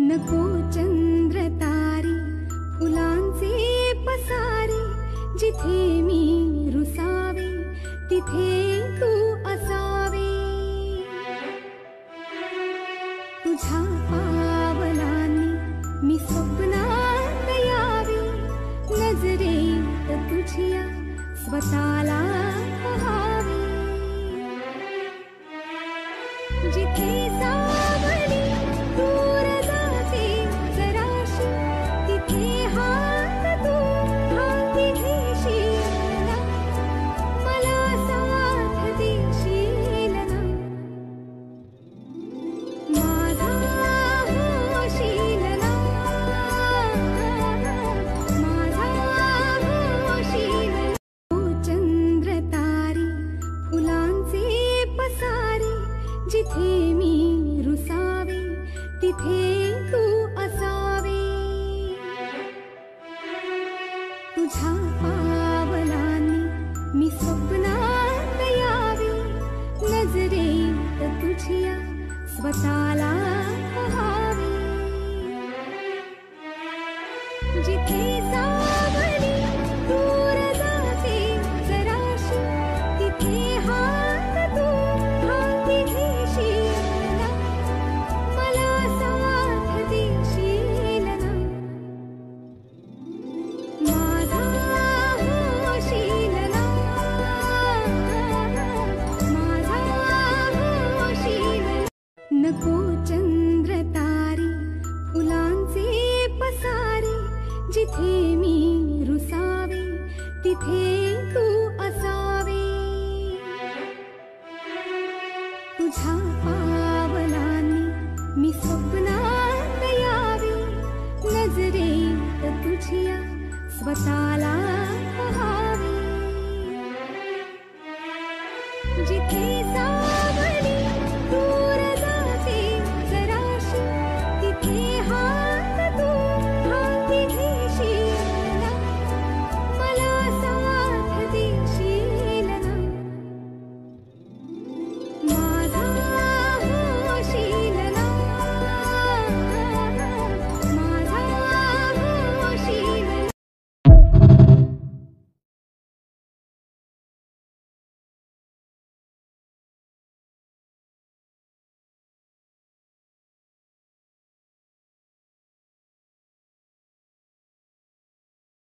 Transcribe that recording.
नको चंद्र तारे फुलांचे पसारे, जिथे मी रुसावे तिथे तू असावे। तुझ्या पावलांनी मी स्वप्नात यावे, नजरेत तुझ्या स्वतःला पहावे। जिथे सावली दूर जाते जराशी, तिथे हात तू हाती घेशील ना, मला साथ देशील ना। माझा होशील ना, माझा होशील ना। चंद्र तारे फुलांचे पसारे, जिथे मी रुसावे तिथे तू असावे। तुझ्या पावलांनी मी स्वप्नात यावे, नजरेत तुझ्या स्वतःला पहावे। जिथे सावली दूर जाते जराशी, तिथे हात तू हाती घेशील ना, मला साथ देशील ना। माझा होशील ना, माझा होशील ना। नको चंद्र तारे फुलांचे पसारे, जिथे मी रुसावे तिथे